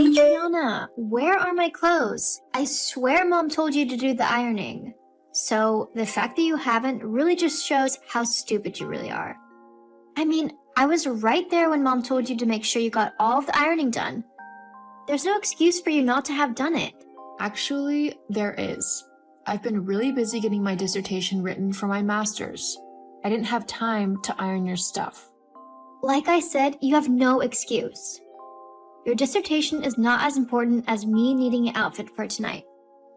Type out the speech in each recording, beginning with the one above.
Adriana, where are my clothes? I swear Mom told you to do the ironing. So the fact that you haven't really just shows how stupid you really are. I mean, I was right there when Mom told you to make sure you got all of the ironing done. There's no excuse for you not to have done it. Actually, there is. I've been really busy getting my dissertation written for my master's. I didn't have time to iron your stuff. Like I said, you have no excuse. Your dissertation is not as important as me needing an outfit for tonight.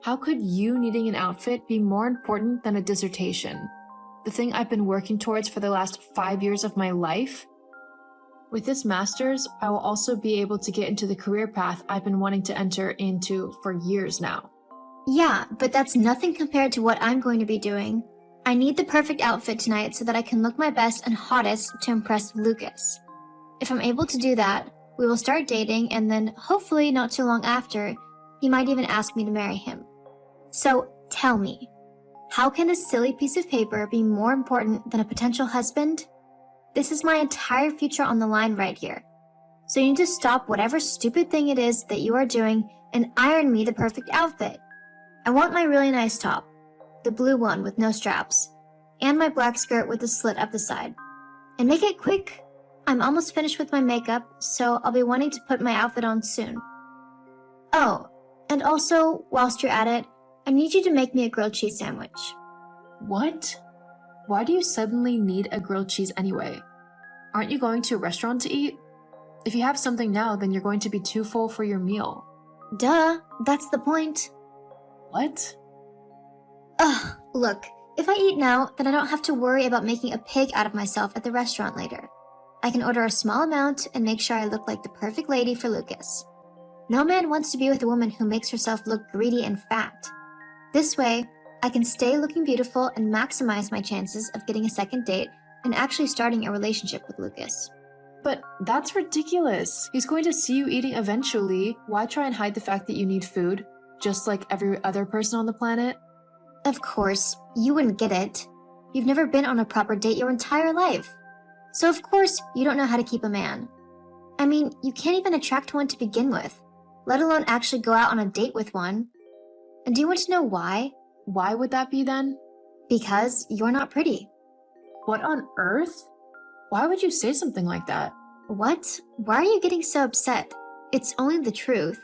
How could you needing an outfit be more important than a dissertation? The thing I've been working towards for the last 5 years of my life? With this master's, I will also be able to get into the career path I've been wanting to enter into for years now. Yeah, but that's nothing compared to what I'm going to be doing. I need the perfect outfit tonight so that I can look my best and hottest to impress Lucas. If I'm able to do that, we will start dating, and then hopefully not too long after, he might even ask me to marry him. So tell me, how can a silly piece of paper be more important than a potential husband? This is my entire future on the line right here. So you need to stop whatever stupid thing it is that you are doing and iron me the perfect outfit. I want my really nice top, the blue one with no straps, and my black skirt with a slit up the side. And make it quick. I'm almost finished with my makeup, so I'll be wanting to put my outfit on soon. Oh, and also, whilst you're at it, I need you to make me a grilled cheese sandwich. What? Why do you suddenly need a grilled cheese anyway? Aren't you going to a restaurant to eat? If you have something now, then you're going to be too full for your meal. Duh, that's the point. What? Ugh, look, if I eat now, then I don't have to worry about making a pig out of myself at the restaurant later. I can order a small amount and make sure I look like the perfect lady for Lucas. No man wants to be with a woman who makes herself look greedy and fat. This way, I can stay looking beautiful and maximize my chances of getting a second date and actually starting a relationship with Lucas. But that's ridiculous. He's going to see you eating eventually. Why try and hide the fact that you need food, just like every other person on the planet? Of course, you wouldn't get it. You've never been on a proper date your entire life. So of course, you don't know how to keep a man. I mean, you can't even attract one to begin with, let alone actually go out on a date with one. And do you want to know why? Why would that be then? Because you're not pretty. What on earth? Why would you say something like that? What? Why are you getting so upset? It's only the truth.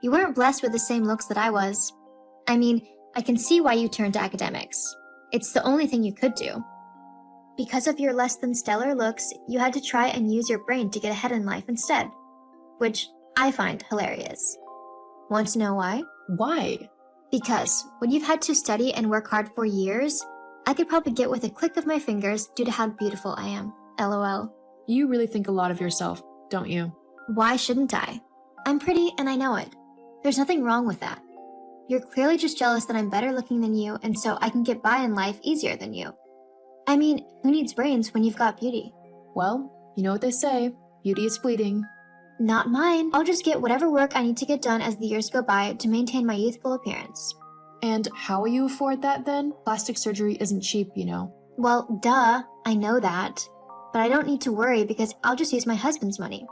You weren't blessed with the same looks that I was. I mean, I can see why you turned to academics. It's the only thing you could do. Because of your less than stellar looks, you had to try and use your brain to get ahead in life instead. Which I find hilarious. Want to know why? Why? Because when you've had to study and work hard for years, I could probably get with a click of my fingers due to how beautiful I am. LOL. You really think a lot of yourself, don't you? Why shouldn't I? I'm pretty and I know it. There's nothing wrong with that. You're clearly just jealous that I'm better looking than you, and so I can get by in life easier than you. I mean, who needs brains when you've got beauty? Well, you know what they say, beauty is fleeting. Not mine. I'll just get whatever work I need to get done as the years go by to maintain my youthful appearance. And how will you afford that then? Plastic surgery isn't cheap, you know. Well, duh, I know that. But I don't need to worry because I'll just use my husband's money.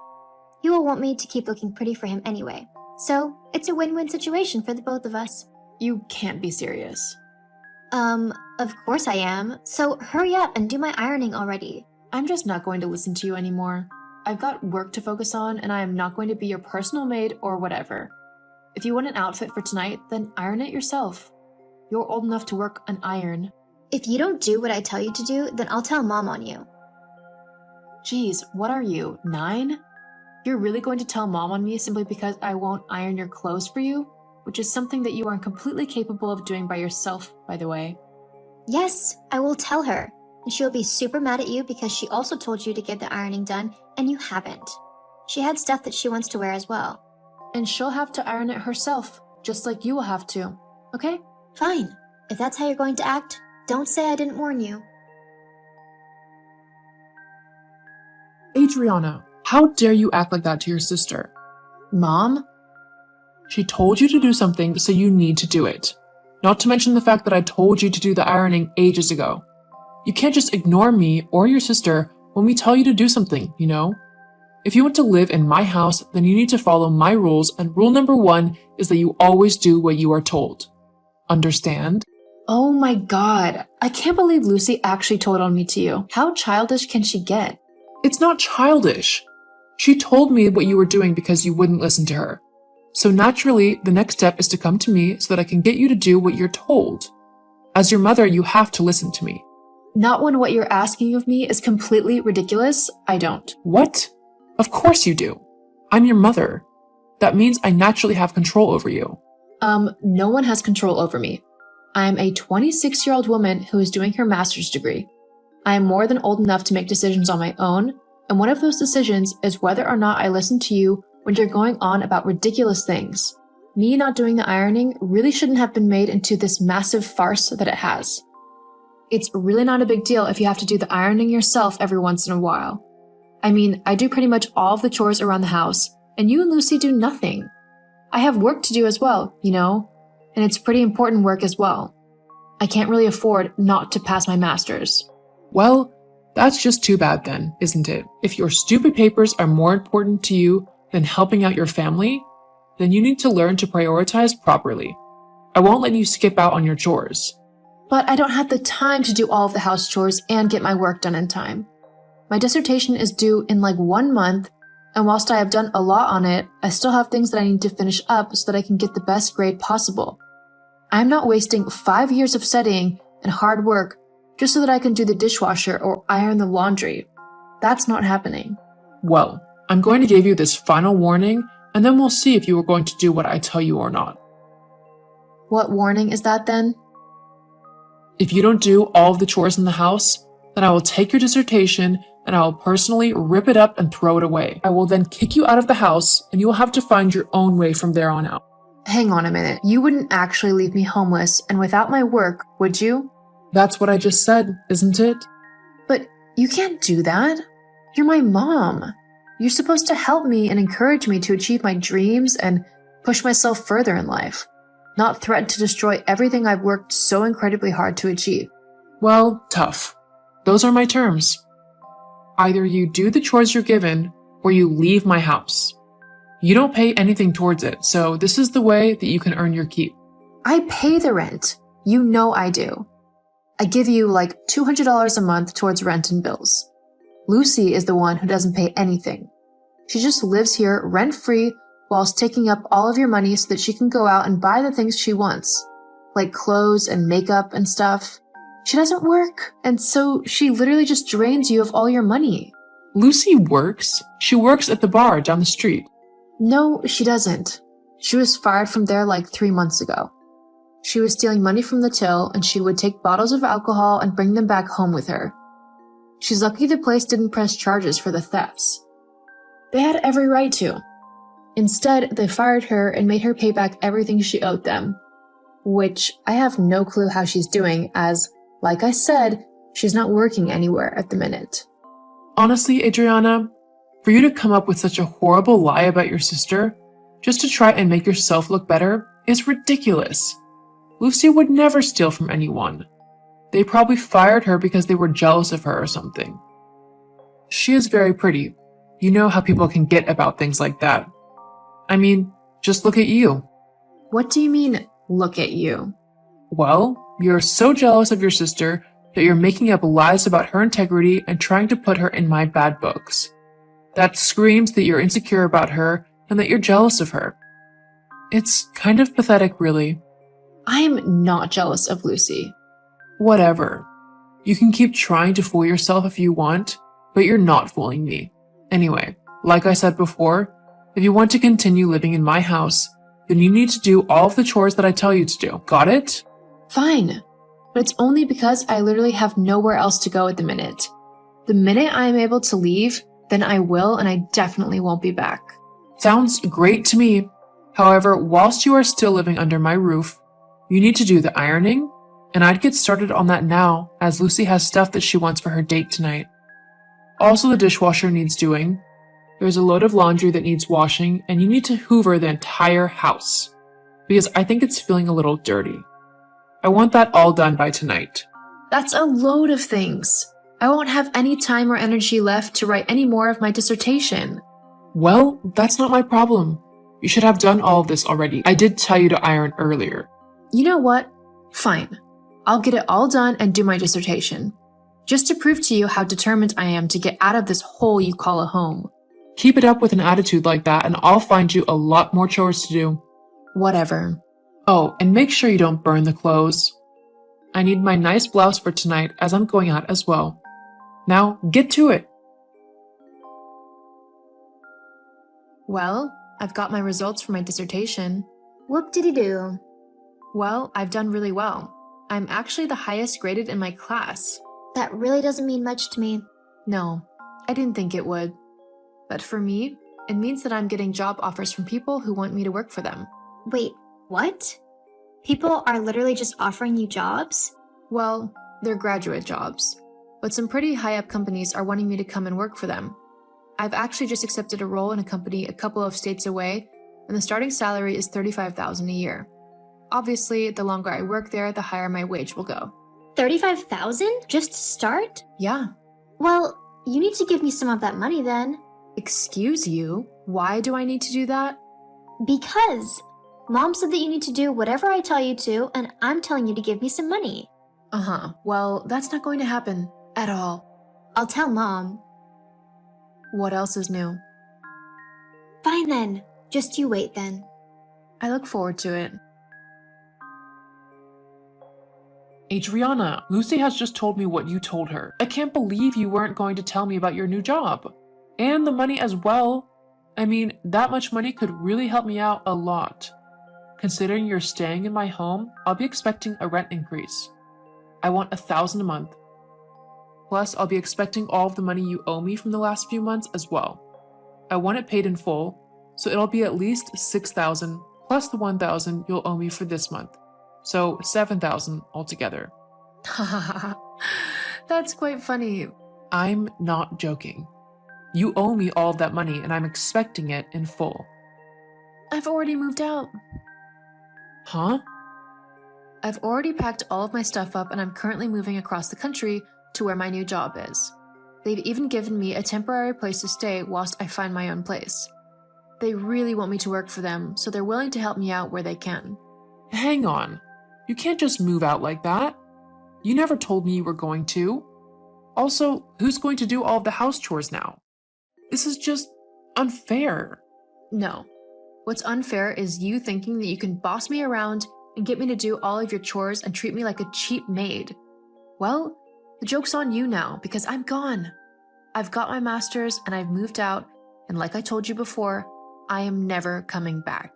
He will want me to keep looking pretty for him anyway. So, it's a win-win situation for the both of us. You can't be serious. Of course I am. So hurry up and do my ironing already. I'm just not going to listen to you anymore. I've got work to focus on, and I am not going to be your personal maid or whatever. If you want an outfit for tonight, then iron it yourself. You're old enough to work an iron. If you don't do what I tell you to do, then I'll tell Mom on you. Geez, what are you, 9? You're really going to tell Mom on me simply because I won't iron your clothes for you? Which is something that you are completely capable of doing by yourself, by the way. Yes, I will tell her. And she'll be super mad at you because she also told you to get the ironing done, and you haven't. She had stuff that she wants to wear as well. And she'll have to iron it herself, just like you will have to, okay? Fine. If that's how you're going to act, don't say I didn't warn you. Adriana, how dare you act like that to your sister? Mom? She told you to do something, so you need to do it. Not to mention the fact that I told you to do the ironing ages ago. You can't just ignore me or your sister when we tell you to do something, you know? If you want to live in my house, then you need to follow my rules, and rule number 1 is that you always do what you are told. Understand? Oh my god, I can't believe Lucy actually told on me to you. How childish can she get? It's not childish. She told me what you were doing because you wouldn't listen to her. So naturally, the next step is to come to me so that I can get you to do what you're told. As your mother, you have to listen to me. Not when what you're asking of me is completely ridiculous, I don't. What? Of course you do. I'm your mother. That means I naturally have control over you. No one has control over me. I'm a 26-year-old woman who is doing her master's degree. I am more than old enough to make decisions on my own, and one of those decisions is whether or not I listen to you when you're going on about ridiculous things. Me not doing the ironing really shouldn't have been made into this massive farce that it has. It's really not a big deal if you have to do the ironing yourself every once in a while. I mean, I do pretty much all of the chores around the house, and you and Lucy do nothing. I have work to do as well, you know, and it's pretty important work as well. I can't really afford not to pass my master's. Well, that's just too bad then, isn't it? If your stupid papers are more important to you than helping out your family, then you need to learn to prioritize properly. I won't let you skip out on your chores. But I don't have the time to do all of the house chores and get my work done in time. My dissertation is due in like 1 month, and whilst I have done a lot on it, I still have things that I need to finish up so that I can get the best grade possible. I'm not wasting 5 years of studying and hard work just so that I can do the dishwasher or iron the laundry. That's not happening. Well, I'm going to give you this final warning, and then we'll see if you are going to do what I tell you or not. What warning is that then? If you don't do all of the chores in the house, then I will take your dissertation and I will personally rip it up and throw it away. I will then kick you out of the house, and you will have to find your own way from there on out. Hang on a minute. You wouldn't actually leave me homeless and without my work, would you? That's what I just said, isn't it? But you can't do that. You're my mom. You're supposed to help me and encourage me to achieve my dreams and push myself further in life, not threaten to destroy everything I've worked so incredibly hard to achieve. Well, tough. Those are my terms. Either you do the chores you're given, or you leave my house. You don't pay anything towards it, so this is the way that you can earn your keep. I pay the rent. You know I do. I give you like $200 a month towards rent and bills. Lucy is the one who doesn't pay anything. She just lives here rent-free whilst taking up all of your money so that she can go out and buy the things she wants, like clothes and makeup and stuff. She doesn't work, and so she literally just drains you of all your money. Lucy works. She works at the bar down the street. No, she doesn't. She was fired from there like 3 months ago. She was stealing money from the till, and she would take bottles of alcohol and bring them back home with her. She's lucky the place didn't press charges for the thefts. They had every right to. Instead, they fired her and made her pay back everything she owed them. Which I have no clue how she's doing, as, like I said, she's not working anywhere at the minute. Honestly, Adriana, for you to come up with such a horrible lie about your sister, just to try and make yourself look better, is ridiculous. Lucy would never steal from anyone. They probably fired her because they were jealous of her or something. She is very pretty. You know how people can get about things like that. I mean, just look at you. What do you mean, look at you? Well, you're so jealous of your sister that you're making up lies about her integrity and trying to put her in my bad books. That screams that you're insecure about her and that you're jealous of her. It's kind of pathetic, really. I am not jealous of Lucy. Whatever. You can keep trying to fool yourself if you want, but you're not fooling me. Anyway, like I said before, if you want to continue living in my house, then you need to do all of the chores that I tell you to do. Got it? Fine. But it's only because I literally have nowhere else to go at the minute. The minute I am able to leave, then I will, and I definitely won't be back. Sounds great to me. However, whilst you are still living under my roof, you need to do the ironing, and I'd get started on that now, as Lucy has stuff that she wants for her date tonight. Also, the dishwasher needs doing. There's a load of laundry that needs washing, and you need to hoover the entire house, because I think it's feeling a little dirty. I want that all done by tonight. That's a load of things. I won't have any time or energy left to write any more of my dissertation. Well, that's not my problem. You should have done all of this already. I did tell you to iron earlier. You know what? Fine. I'll get it all done and do my dissertation. Just to prove to you how determined I am to get out of this hole you call a home. Keep it up with an attitude like that and I'll find you a lot more chores to do. Whatever. Oh, and make sure you don't burn the clothes. I need my nice blouse for tonight as I'm going out as well. Now, get to it. Well, I've got my results for my dissertation. Whoop-diddy-doo. Well, I've done really well. I'm actually the highest graded in my class. That really doesn't mean much to me. No, I didn't think it would. But for me, it means that I'm getting job offers from people who want me to work for them. Wait, what? People are literally just offering you jobs? Well, they're graduate jobs. But some pretty high-up companies are wanting me to come and work for them. I've actually just accepted a role in a company a couple of states away, and the starting salary is $35,000 a year. Obviously, the longer I work there, the higher my wage will go. $35,000 just to start? Yeah. Well, you need to give me some of that money then. Excuse you? Why do I need to do that? Because Mom said that you need to do whatever I tell you to, and I'm telling you to give me some money. Uh-huh. Well, that's not going to happen at all. I'll tell Mom. What else is new? Fine then. Just you wait then. I look forward to it. Adriana, Lucy has just told me what you told her. I can't believe you weren't going to tell me about your new job. And the money as well. I mean, that much money could really help me out a lot. Considering you're staying in my home, I'll be expecting a rent increase. I want $1,000 a month. Plus, I'll be expecting all of the money you owe me from the last few months as well. I want it paid in full, so it'll be at least $6,000 plus the $1,000 you'll owe me for this month. So $7,000 altogether. That's quite funny. I'm not joking. You owe me all of that money and I'm expecting it in full. I've already moved out. Huh? I've already packed all of my stuff up and I'm currently moving across the country to where my new job is. They've even given me a temporary place to stay whilst I find my own place. They really want me to work for them, so they're willing to help me out where they can. Hang on. You can't just move out like that. You never told me you were going to. Also, who's going to do all of the house chores now? This is just unfair. No. What's unfair is you thinking that you can boss me around and get me to do all of your chores and treat me like a cheap maid. Well, the joke's on you now because I'm gone. I've got my master's and I've moved out, and like I told you before, I am never coming back.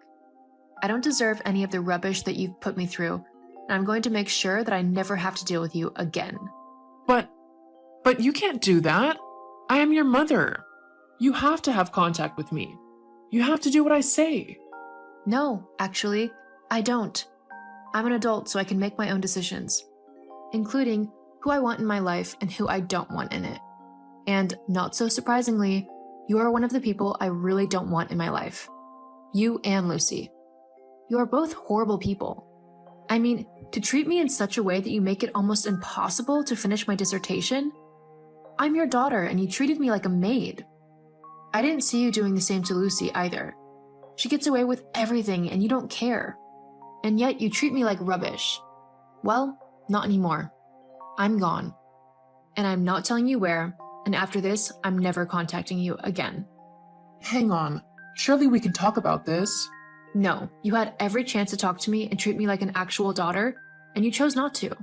I don't deserve any of the rubbish that you've put me through, and I'm going to make sure that I never have to deal with you again. But you can't do that. I am your mother. You have to have contact with me. You have to do what I say. No, actually, I don't. I'm an adult, so I can make my own decisions, including who I want in my life and who I don't want in it. And not so surprisingly, you are one of the people I really don't want in my life. You and Lucy. You are both horrible people. I mean, to treat me in such a way that you make it almost impossible to finish my dissertation? I'm your daughter and you treated me like a maid. I didn't see you doing the same to Lucy either. She gets away with everything and you don't care. And yet you treat me like rubbish. Well, not anymore. I'm gone. And I'm not telling you where, and after this, I'm never contacting you again. Hang on. Surely we can talk about this. No, you had every chance to talk to me and treat me like an actual daughter, and you chose not to.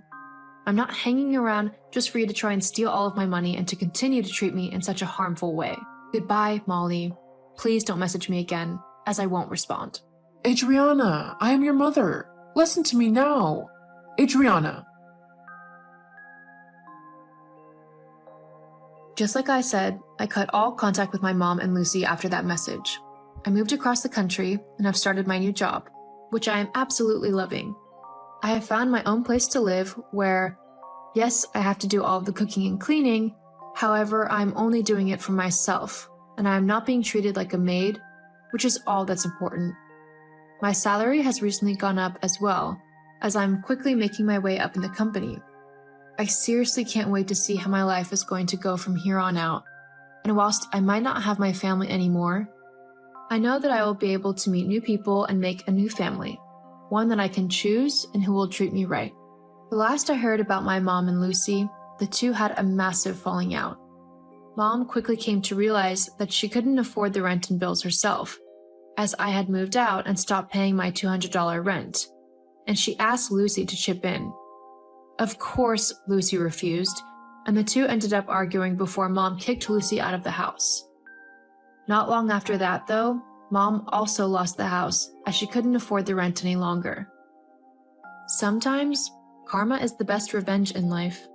I'm not hanging around just for you to try and steal all of my money and to continue to treat me in such a harmful way. Goodbye, Molly. Please don't message me again, as I won't respond. Adriana, I am your mother. Listen to me now. Adriana. Just like I said, I cut all contact with my mom and Lucy after that message. I moved across the country and have started my new job, which I am absolutely loving. I have found my own place to live where, yes, I have to do all of the cooking and cleaning, however, I'm only doing it for myself, and I am not being treated like a maid, which is all that's important. My salary has recently gone up as well, as I'm quickly making my way up in the company. I seriously can't wait to see how my life is going to go from here on out, and whilst I might not have my family anymore, I know that I will be able to meet new people and make a new family, one that I can choose and who will treat me right. The last I heard about my mom and Lucy, the two had a massive falling out. Mom quickly came to realize that she couldn't afford the rent and bills herself, as I had moved out and stopped paying my $200 rent, and she asked Lucy to chip in. Of course, Lucy refused, and the two ended up arguing before Mom kicked Lucy out of the house. Not long after that, though, Mom also lost the house as she couldn't afford the rent any longer. Sometimes, karma is the best revenge in life.